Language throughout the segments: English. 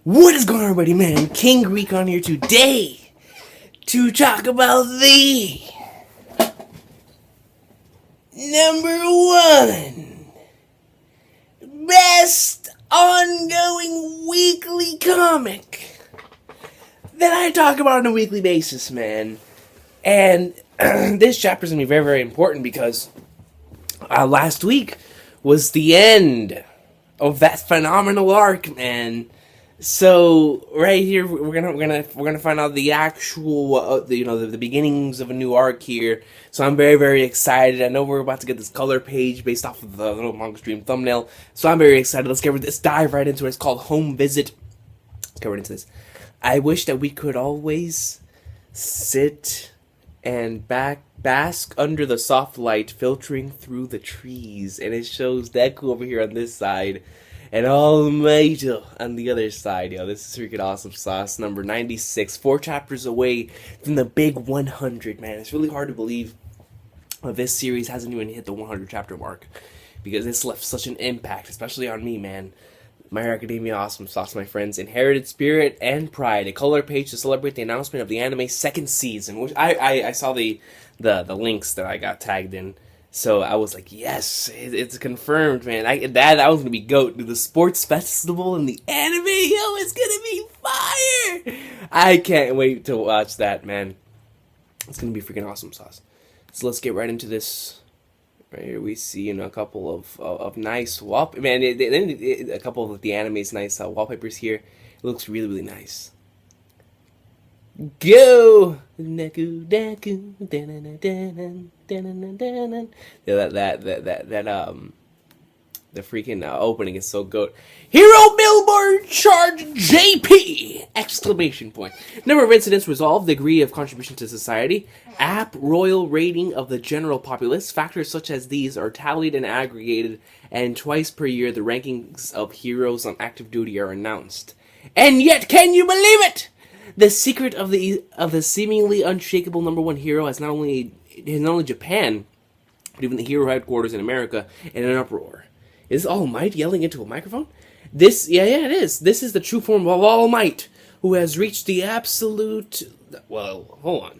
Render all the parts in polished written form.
What is going on, everybody, man? King Recon here today to talk about the #1 best ongoing weekly comic that I talk about on a weekly basis, man. And this chapter is going to be very, very important because last week was the end of that phenomenal arc, man. So right here, we're gonna find out the actual, the beginnings of a new arc here. So I'm very, very excited. I know we're about to get this color page based off of the little manga stream thumbnail. So I'm very excited. Let's dive right into it. It's called Home Visit. Let's get right into this. I wish that we could always sit and bask under the soft light filtering through the trees, and it shows Deku over here on this side. And All Might on the other side. Yo, this is freaking awesome sauce. Number 96. 4 chapters away from the big 100, man. It's really hard to believe this series hasn't even hit the 100 chapter mark, because it's left such an impact, especially on me, man. My Hero Academia AwesomeSauce, my friends. Inherited Spirit and Pride. A color page to celebrate the announcement of the anime's 2nd season. Which I saw the links that I got tagged in. So I was like, yes, it's confirmed, man. That was gonna be GOAT. The sports festival and the anime, yo, it's gonna be fire. I can't wait to watch that, man. It's gonna be freaking awesome sauce. So let's get right into this. Right here we see a couple of nice a couple of the anime's nice wallpapers here. It looks really, really nice. Go! Deku, Deku, yeah, the freaking opening is so good. Hero Billboard Charge JP! Exclamation point. Number of incidents resolved, degree of contribution to society, app royal rating of the general populace. Factors such as these are tallied and aggregated, and twice per year the rankings of heroes on active duty are announced. And yet, can you believe it? The secret of the seemingly unshakable #1 hero has not only Japan, but even the hero headquarters in America in an uproar. Is All Might yelling into a microphone? It is. This is the true form of All Might, who has reached the absolute. Well, hold on.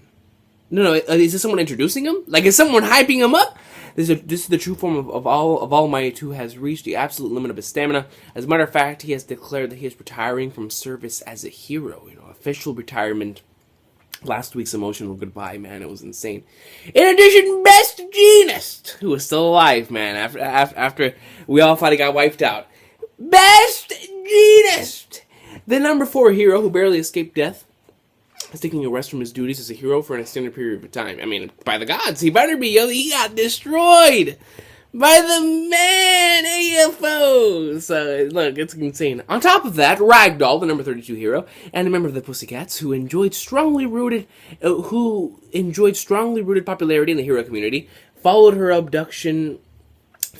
No, is this someone introducing him? Like, is someone hyping him up? This is the true form of All Might, who has reached the absolute limit of his stamina. As a matter of fact, he has declared that he is retiring from service as a hero. Official retirement. Last week's emotional goodbye, man, it was insane. In addition, Best Jeanist, who is still alive, man, after we all finally got wiped out. Best Jeanist! The #4 hero who barely escaped death is taking a rest from his duties as a hero for an extended period of time. I mean, by the gods, he better be, he got destroyed by the man AFO. So, look, it's insane. On top of that, Ragdoll, the #32 hero, and a member of the Pussycats, who enjoyed strongly rooted popularity in the hero community, following her abduction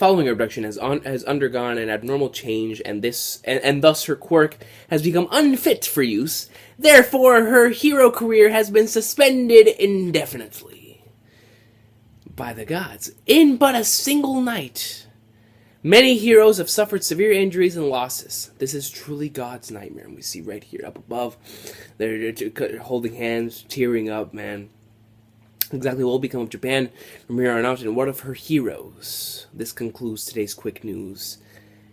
has undergone an abnormal change, and thus her quirk has become unfit for use. Therefore, her hero career has been suspended indefinitely. By the gods, in but a single night, many heroes have suffered severe injuries and losses. This is truly God's nightmare, and we see right here up above, they're holding hands, tearing up, man. Exactly what will become of Japan from here on out, and what of her heroes? This concludes today's quick news,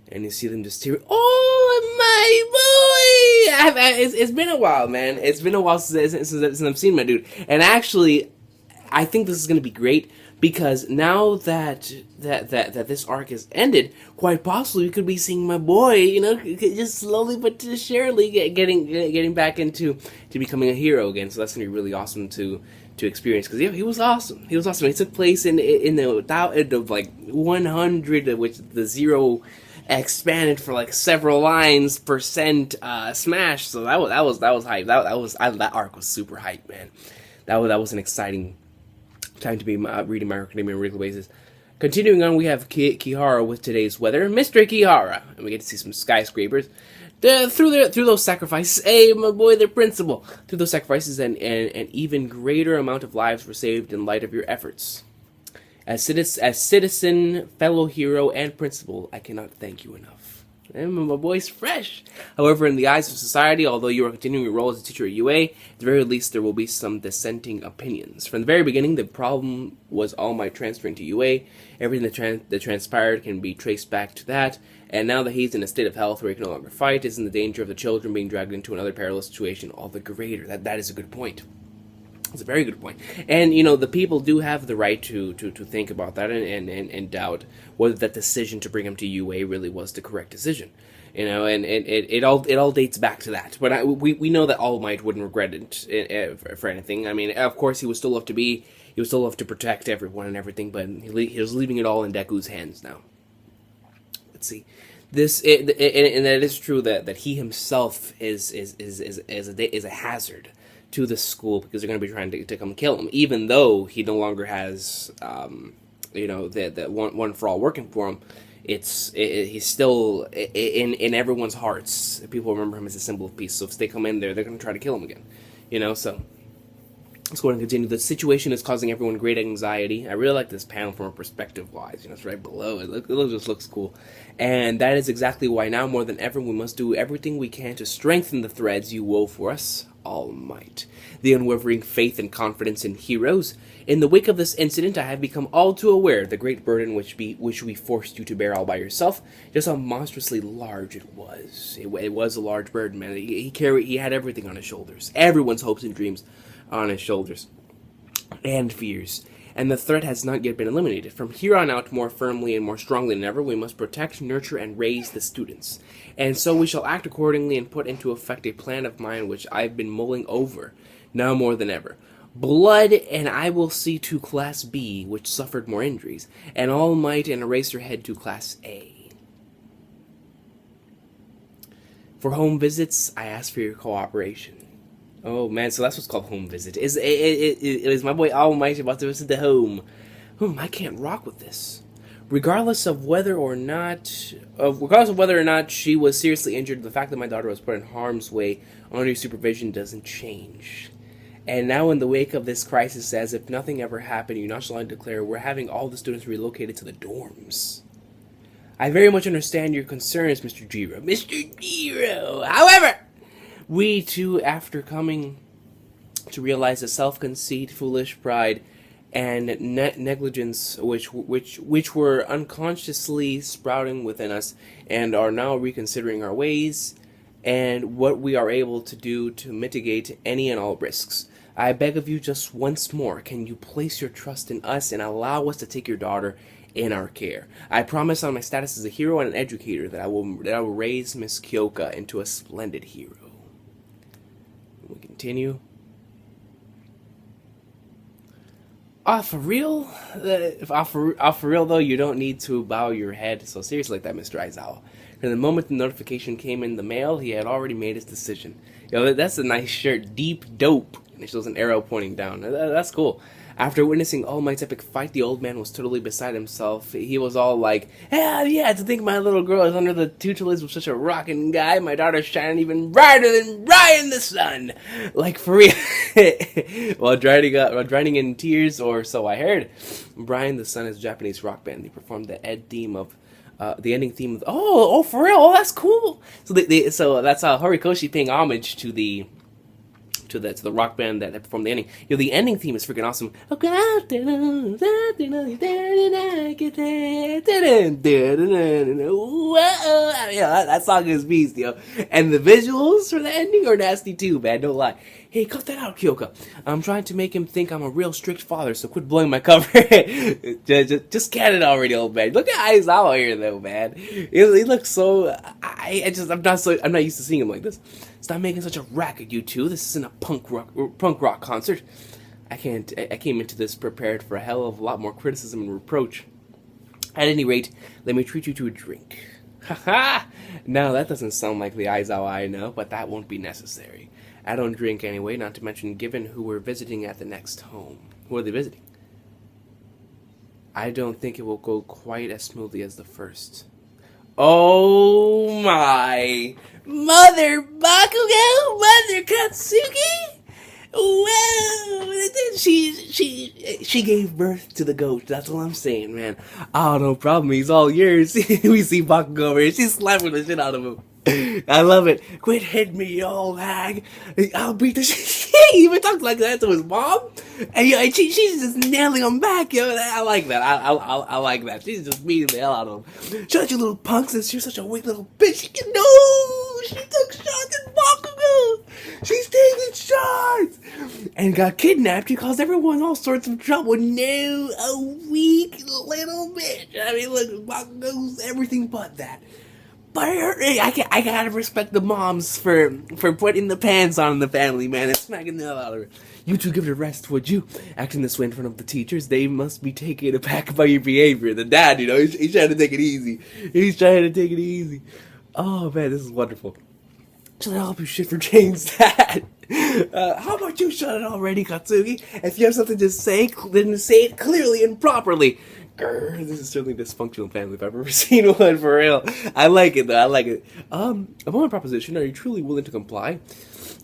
and you see them just tearing. Oh, my boy! It's been a while, man. It's been a while since I've seen my dude, and actually, I think this is going to be great. Because now that this arc has ended, quite possibly we could be seeing my boy, just slowly but surely getting back into becoming a hero again. So that's gonna be really awesome to experience. Because he was awesome. He was awesome. He took place in the like 100, which the 0 expanded for like several lines percent smash. So that was hype. That arc was super hype, man. That was an exciting time to be reading My Hero Academia on a regular basis. Continuing on, we have Kihara with today's weather. Mr. Kihara. And we get to see some skyscrapers. Through those sacrifices, hey, my boy, the principal. Through those sacrifices, an even greater amount of lives were saved in light of your efforts. As citizen, fellow hero, and principal, I cannot thank you enough. My boy's fresh. However, in the eyes of society, although you are continuing your role as a teacher at UA, at the very least there will be some dissenting opinions. From the very beginning, the problem was All Might transferring to UA. Everything that transpired can be traced back to that. And now that he's in a state of health where he can no longer fight, isn't the danger of the children being dragged into another perilous situation all the greater? That is a good point. It's a very good point. And, the people do have the right to think about that and doubt whether that decision to bring him to UA really was the correct decision. And it all dates back to that. But we know that All Might wouldn't regret it for anything. I mean, of course, he would still love to protect everyone and everything, but he was leaving it all in Deku's hands now. Let's see. And it is true that he himself is a hazard to the school, because they're going to be trying to come kill him, even though he no longer has, that one for all working for him. He's still in everyone's hearts. People remember him as a symbol of peace. So if they come in there, they're going to try to kill him again. So let's go ahead and continue. The situation is causing everyone great anxiety. I really like this panel from a perspective-wise. It's right below. It just looks cool. And that is exactly why now more than ever we must do everything we can to strengthen the threads you wove for us, All Might. The unwavering faith and confidence in heroes. In the wake of this incident, I have become all too aware of the great burden which we forced you to bear all by yourself. Just how monstrously large it was. It was a large burden, man. He had everything on his shoulders. Everyone's hopes and dreams on his shoulders. And fears. And the threat has not yet been eliminated. From here on out, more firmly and more strongly than ever, we must protect, nurture, and raise the students. And so we shall act accordingly and put into effect a plan of mine which I've been mulling over, now more than ever. Blood, and I will see to Class B, which suffered more injuries, and All Might and Eraserhead to Class A. For home visits, I ask for your cooperation. Oh man, so that's what's called home visit. Is my boy All Might about to visit the home? I can't rock with this. Regardless of whether or not she was seriously injured, the fact that my daughter was put in harm's way under supervision doesn't change. And now in the wake of this crisis, as if nothing ever happened, you nonchalantly declare we're having all the students relocated to the dorms. I very much understand your concerns, Mr. Jiro. Mr. Jiro! However, we too, after coming to realize the self-conceit, foolish pride, and negligence which were unconsciously sprouting within us, and are now reconsidering our ways and what we are able to do to mitigate any and all risks. I beg of you just once more, can you place your trust in us and allow us to take your daughter in our care? I promise on my status as a hero and an educator that I will raise Miss Kyoka into a splendid hero. We continue. For real? For real though, you don't need to bow your head so seriously like that, Mr. Aizawa. From the moment the notification came in the mail, he had already made his decision. That's a nice shirt. Deep dope. And it shows an arrow pointing down. That's cool. After witnessing All Might's epic fight, the old man was totally beside himself. He was all like, hell yeah, to think my little girl is under the tutelage of such a rockin' guy. My daughter's shining even brighter than Brian the sun. Like, for real. While drowning in tears, or so I heard. Brian the Sun is a Japanese rock band. They performed the ending theme of for real? Oh, that's cool. So that's Horikoshi paying homage to the rock band that performed the ending. The ending theme is freaking awesome. That song is beast, yo. And the visuals for the ending are nasty too, man. Don't lie. Hey, cut that out, Kyoka. I'm trying to make him think I'm a real strict father, so quit blowing my cover. just get it already, old man. Look at Aizawa here, though, man. He looks so. I'm not used to seeing him like this. Stop making such a racket, you two. This isn't a punk rock concert. I came into this prepared for a hell of a lot more criticism and reproach. At any rate, let me treat you to a drink. Haha! Now that doesn't sound like the Aizawa I know, but that won't be necessary. I don't drink anyway, not to mention given who we're visiting at the next home. Who are they visiting? I don't think it will go quite as smoothly as the first. Oh my! Mother Bakugo? Mother Katsuki? Well, she gave birth to the goat. That's all I'm saying, man. Oh, no problem. He's all yours. We see Bakugo over here. She's slapping the shit out of him. I love it. Quit hitting me, you old hag. I'll beat the shit. He even talks like that to his mom. And she's just nailing him back, yo. I like that. I like that. She's just beating the hell out of him. Shut you little punks. You're such a weak little bitch. No! She took shots at Bakugo. She's taking shots. And got kidnapped. She caused everyone all sorts of trouble. No, a weak little bitch. I mean, look, Bakugo's everything but that. But I gotta respect the moms for putting the pants on in the family, man, and smacking the hell out of her. You two give it a rest, would you? Acting this way in front of the teachers, they must be taken aback by your behavior. The dad, he's trying to take it easy. Oh, man, this is wonderful. Shut up, you shit for Jane's dad. How about you shut it already, Katsuki? If you have something to say, then say it clearly and properly. Grr, this is certainly a dysfunctional family if I've ever seen one, for real. I like it, though. I like it. Upon my proposition, are you truly willing to comply?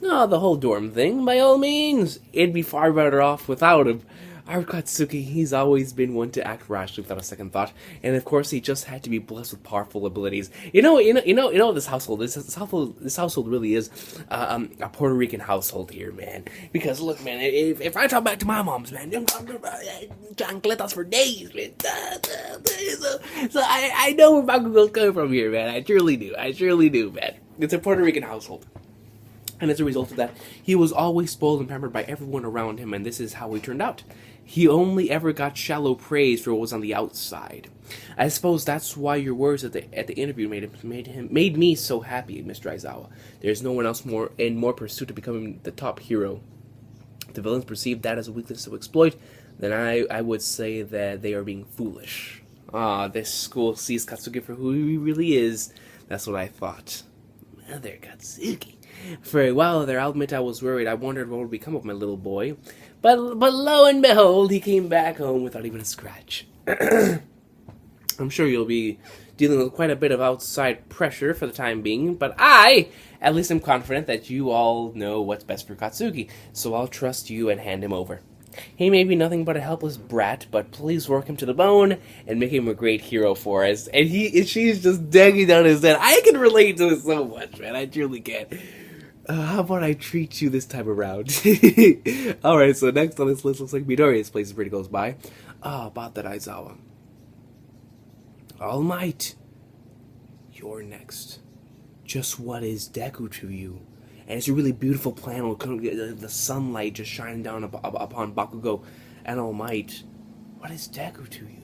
Oh, the whole dorm thing, by all means. It'd be far better off without him. Our Katsuki, he's always been one to act rashly without a second thought, and of course he just had to be blessed with powerful abilities. This household really is a Puerto Rican household here, man. Because look, man, if I talk back to my moms, man, chancletas for days, man. So I know where Bakugo's coming from here, man. I truly do, man. It's a Puerto Rican household. And as a result of that, he was always spoiled and pampered by everyone around him, and this is how he turned out. He only ever got shallow praise for what was on the outside. I suppose that's why your words at the interview made me so happy, Mr. Aizawa. There's no one else more pursuit of becoming the top hero. If the villains perceive that as a weakness to exploit, then I would say that they are being foolish. This school sees Katsuki for who he really is. That's what I thought. Mother Katsuki. For a while there, I'll admit I was worried. I wondered what would become of my little boy. But lo and behold, he came back home without even a scratch. I'm sure you'll be dealing with quite a bit of outside pressure for the time being, but I, at least, am confident that you all know what's best for Katsuki, so I'll trust you and hand him over. He may be nothing but a helpless brat, but please work him to the bone and make him a great hero for us. And she's just dagging down his head. I can relate to it so much, man. I truly can. How about I treat you this time around? Alright, so next on this list looks like Midoriya's place is pretty close by. About that, Aizawa. All Might. You're next. Just what is Deku to you? And it's a really beautiful plan with the sunlight just shining down upon Bakugo and All Might. What is Deku to you?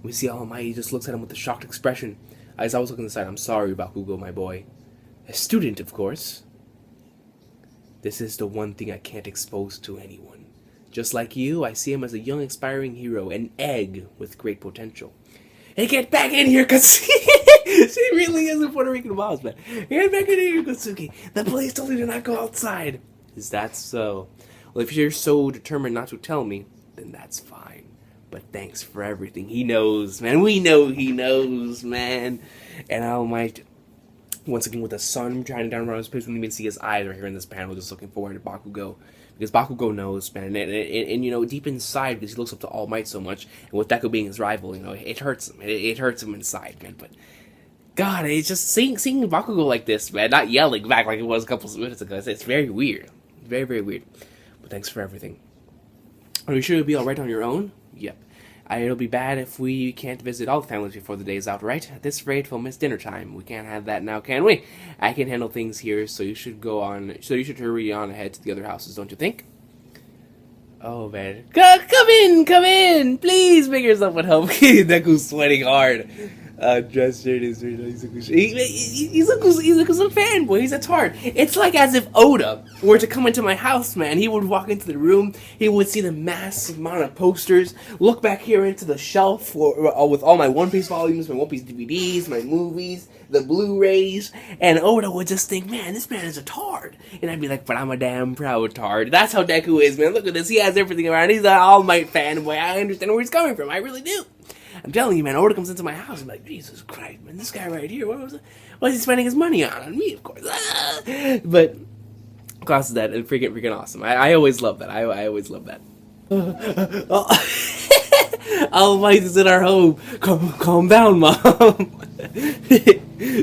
We see All Might, he just looks at him with a shocked expression. Aizawa's looking aside. I'm sorry, Bakugo, my boy. A student, of course. This is the one thing I can't expose to anyone. Just like you, I see him as a young, aspiring hero, an egg with great potential. Hey, get back in here, Katsuki! She really is a Puerto Rican boss, man. Get back in here, Katsuki! The police told you to not go outside. Is that so? Well, if you're so determined not to tell me, then that's fine. But thanks for everything. He knows, man. We know he knows, man. And All Might, once again with the sun shining down around his face, we don't even see his eyes right here in this panel, just looking forward to Bakugo. Because Bakugo knows, man, and deep inside, because he looks up to All Might so much, and with Deku being his rival, it hurts him. It hurts him inside, man. But God, it's just seeing Bakugo like this, man, not yelling back like it was a couple of minutes ago. It's very weird, very, very weird. But thanks for everything. Are you sure you'll be all right on your own? Yep. It'll be bad if we can't visit all the families before the day is out, right? At this rate, we'll miss dinner time. We can't have that now, can we? I can handle things here, so you should hurry on ahead to the other houses, don't you think? Oh, man. Come in! Please make yourself at home. Deku's sweating hard. Dress shirt is very nice. He's a fanboy. He's a tart. It's like as if Oda were to come into my house, man. He would walk into the room. He would see the massive amount of posters. Look back here into the shelf with all my One Piece volumes, my One Piece DVDs, my movies, the Blu-rays. And Oda would just think, man, this man is a tard. And I'd be like, but I'm a damn proud tard. That's how Deku is, man. Look at this. He has everything around. He's an All Might fanboy. I understand where he's coming from. I really do. I'm telling you, man, Oda comes into my house, I'm like, Jesus Christ, man, this guy right here, what is he spending his money on? On me, of course. But Class is that and freaking awesome. I always love that. I always love that. All Might is in our home. Calm down, Mom.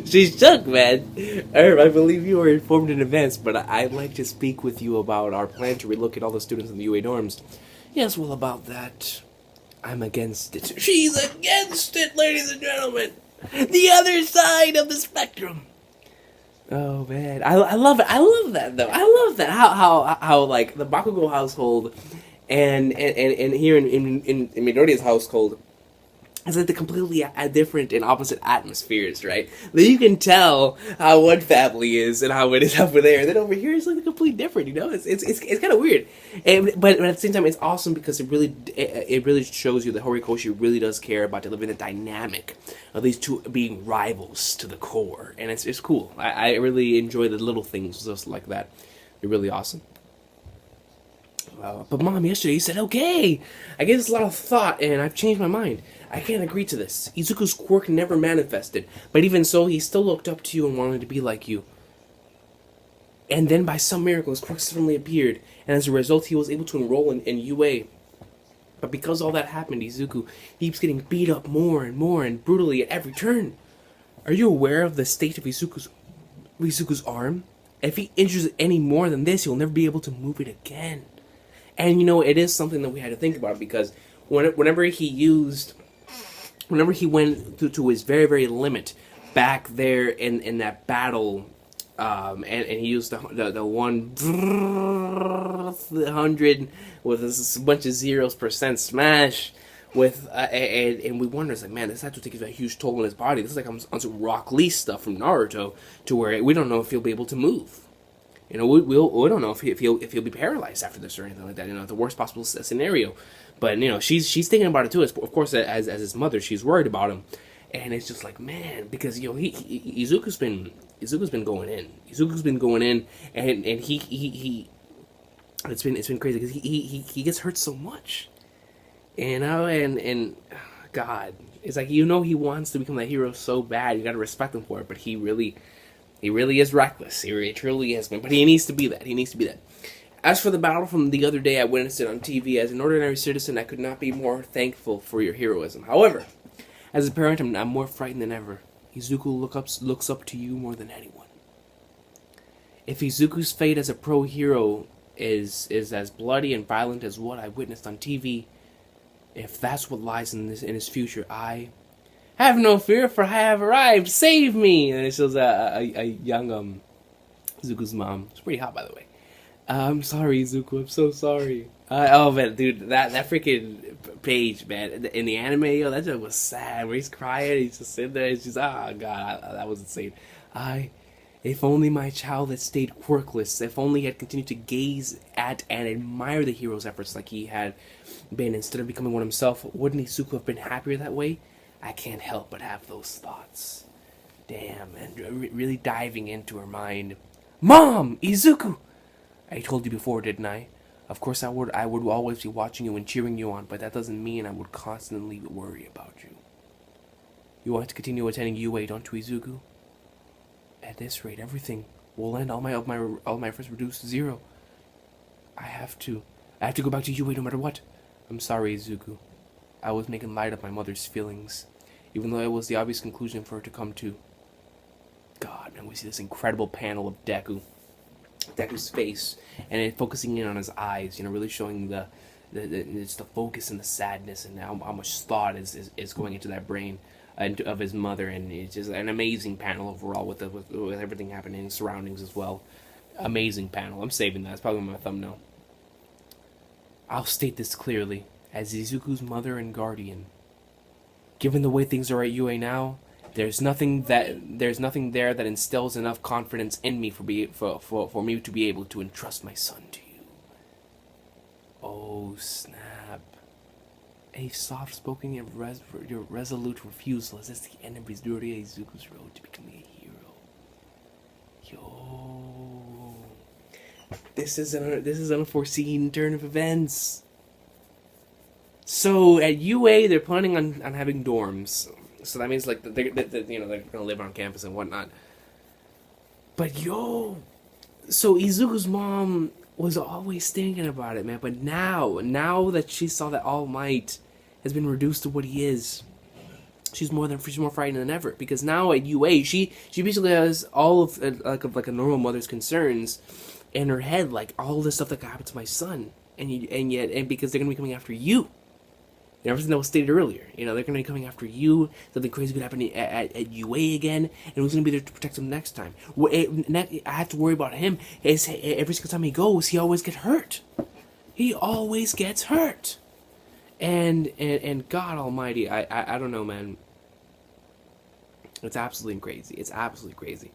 She's shook, man. Herb, I believe you were informed in advance, but I'd like to speak with you about our plan to relocate all the students in the UA dorms. Yes, well, about that, I'm against it. She's against it, ladies and gentlemen. The other side of the spectrum. Oh man, I love it. I love that though. I love that how like the Bakugo household and here in Midoriya's household is like the completely different and opposite atmospheres, right? That you can tell how one family is and how it is over there. And then over here it's like completely different, you know? It's kind of weird. But at the same time, it's awesome because it really shows you that Horikoshi really does care about delivering the dynamic of these two being rivals to the core. And it's cool. I really enjoy the little things just like that. They're really awesome. But Mom, yesterday you said, okay, I gave this a lot of thought and I've changed my mind. I can't agree to this. Izuku's quirk never manifested, but even so, he still looked up to you and wanted to be like you. And then by some miracle, his quirk suddenly appeared, and as a result, he was able to enroll in UA. But because all that happened, Izuku keeps getting beat up more and brutally at every turn. Are you aware of the state of Izuku's arm? If he injures it any more than this, he'll never be able to move it again. And you know, it is something that we had to think about because whenever he went to his very, very limit back there in that battle, and he used the 100 with a bunch of zeros % smash with and we wonder, it's like, man, this had to take a huge toll on his body. This is like on some Rock Lee stuff from Naruto, to where we don't know if he'll be able to move. You know, we don't know if he'll be paralyzed after this or anything like that. You know, the worst possible scenario. But you know, she's thinking about it too. Of course, as his mother, she's worried about him, and it's just like, man, because you know Izuku's been going in. Izuku's been going in, and he it's been crazy because he gets hurt so much, you know, and God, it's like, you know, he wants to become that hero so bad. You got to respect him for it, but he really is reckless. He truly is, man. But he needs to be that. He needs to be that. As for the battle from the other day, I witnessed it on TV. As an ordinary citizen, I could not be more thankful for your heroism. However, as a parent, I'm more frightened than ever. Izuku looks up to you more than anyone. If Izuku's fate as a pro hero is as bloody and violent as what I witnessed on TV, if that's what lies in his future, I have no fear, for I have arrived. Save me! And it shows a young Izuku's mom. It's pretty hot, by the way. I'm sorry, Izuku. I'm so sorry. Oh man, dude, that freaking page, man, in the anime, yo, that joke was sad. Where he's crying, he's just sitting there. He's just, oh god, that was insane. If only my child had stayed quirkless. If only he had continued to gaze at and admire the hero's efforts like he had been instead of becoming one himself. Wouldn't Izuku have been happier that way? I can't help but have those thoughts. Damn, and really diving into her mind. Mom, Izuku. I told you before, didn't I? Of course I would always be watching you and cheering you on, but that doesn't mean I would constantly worry about you. You want to continue attending UA, don't you, Izuku? At this rate, everything will end. All my efforts reduced to zero. I have to go back to UA no matter what. I'm sorry, Izuku. I was making light of my mother's feelings, even though it was the obvious conclusion for her to come to. God, man, we see this incredible panel of Deku's face, and it focusing in on his eyes, you know, really showing the focus and the sadness and how much thought is going into that brain of his mother, and it's just an amazing panel overall with everything happening in surroundings as well. Amazing panel. I'm saving that. It's probably my thumbnail. I'll state this clearly, as Izuku's mother and guardian. Given the way things are at UA now, there's nothing there that instills enough confidence in me for me to be able to entrust my son to you. Oh snap! A soft-spoken and resolute refusal is the end of Midoriya Izuku's road to becoming a hero. Yo, this is an unforeseen turn of events. So at UA, they're planning on having dorms. So that means like they're gonna live on campus and whatnot. But yo, So Izuku's mom was always thinking about it, man. But now that she saw that All Might has been reduced to what he is, she's more frightened than ever. Because now at UA, she basically has all of like a normal mother's concerns in her head, like all this stuff that could happen to my son, and because they're gonna be coming after you. Everything that was stated earlier, they're going to be coming after you. Something crazy could happen at UA again, and who's going to be there to protect him next time? I have to worry about him. Every single time he goes, he always gets hurt. He always gets hurt. And God Almighty, I don't know, man. It's absolutely crazy. It's absolutely crazy.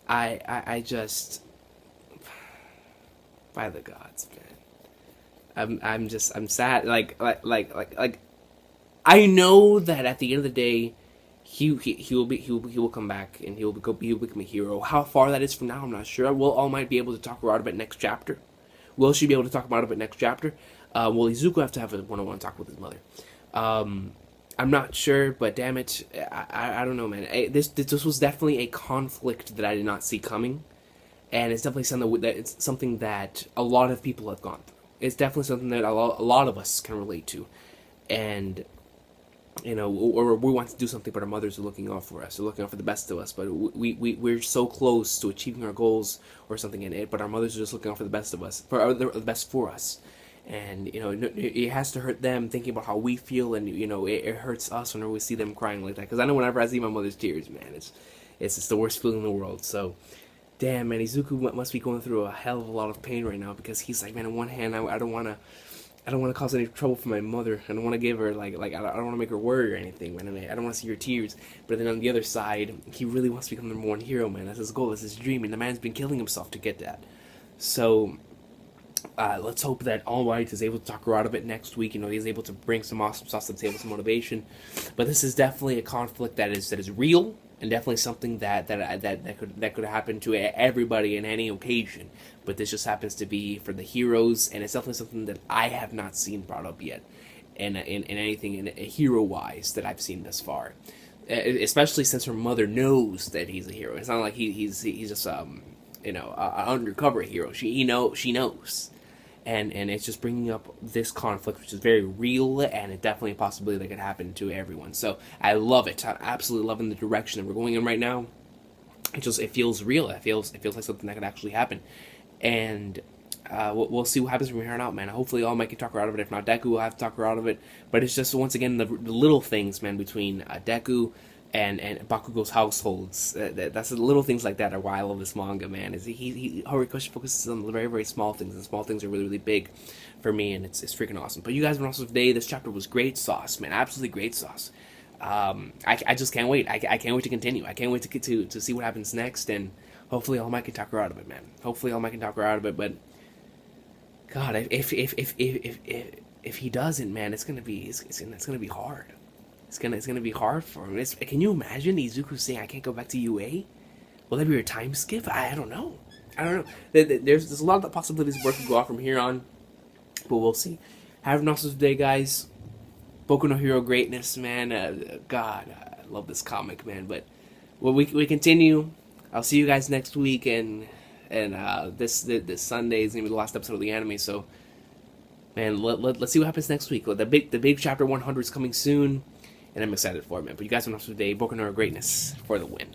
I just, by the gods, man. I'm sad. Like I know that at the end of the day, he will come back and he will become a hero. How far that is from now, I'm not sure. Will All Might be able to talk her out of it next chapter? Will she be able to talk him out of it next chapter? Will Izuku have to have a one-on-one talk with his mother? I'm not sure, but damn it, I don't know, man. This was definitely a conflict that I did not see coming, and it's definitely something that a lot of people have gone through. It's definitely something that a lot of us can relate to, and or we want to do something, but our mothers are looking out for us. They're looking out for the best of us, but we're so close to achieving our goals or something in it, but our mothers are just looking out for the best of us, for the best for us. And it has to hurt them thinking about how we feel, and it hurts us whenever we see them crying like that. Because I know whenever I see my mother's tears, man, it's just the worst feeling in the world. So, damn, man, Izuku must be going through a hell of a lot of pain right now, because he's like, man, on one hand, I don't want to cause any trouble for my mother. I don't want to give her like I don't want to make her worry or anything, man. I don't want to see her tears. But then on the other side, he really wants to become the #1 hero, man. That's his goal. That's his dream, and the man's been killing himself to get that. So. Let's hope that All Might is able to talk her out of it next week. He's able to bring some awesome sauce to the table, some motivation. But this is definitely a conflict that is real, and definitely something that could happen to everybody in any occasion. But this just happens to be for the heroes, and it's definitely something that I have not seen brought up yet, in anything hero wise that I've seen thus far. Especially since her mother knows that he's a hero. It's not like he's just an undercover hero. She knows. And it's just bringing up this conflict, which is very real, and it's definitely a possibility that could happen to everyone. So I love it. I'm absolutely loving the direction that we're going in right now. It feels real. It feels like something that could actually happen. And we'll see what happens from here on out, man. Hopefully All Might can talk her out of it. If not, Deku will have to talk her out of it. But it's just, once again, the little things, man, between Deku and Bakugo's households. That's the little things like that are why I love this manga, man. Is Horikoshi focuses on the very, very small things, and small things are really, really big for me, and it's freaking awesome. But you guys were also today. This chapter was great sauce, man. Absolutely great sauce. I just can't wait. I can't wait to continue. I can't wait to get to see what happens next, and hopefully All Might can talk her out of it, man. Hopefully All Might can talk her out of it. But God, if he doesn't, man, it's gonna be hard. It's gonna be hard for him. Can you imagine Izuku saying, "I can't go back to UA"? Will that be a time skip? I don't know. There's a lot of possibilities where it could go off from here on, but we'll see. Have an awesome day, guys. Boku no Hero greatness, man. God, I love this comic, man. But we continue. I'll see you guys next week, and this Sunday is gonna be the last episode of the anime. So, man, let's see what happens next week. The big chapter 100 is coming soon. And I'm excited for it, man. But you guys have an awesome day. Boku no Hero greatness for the win.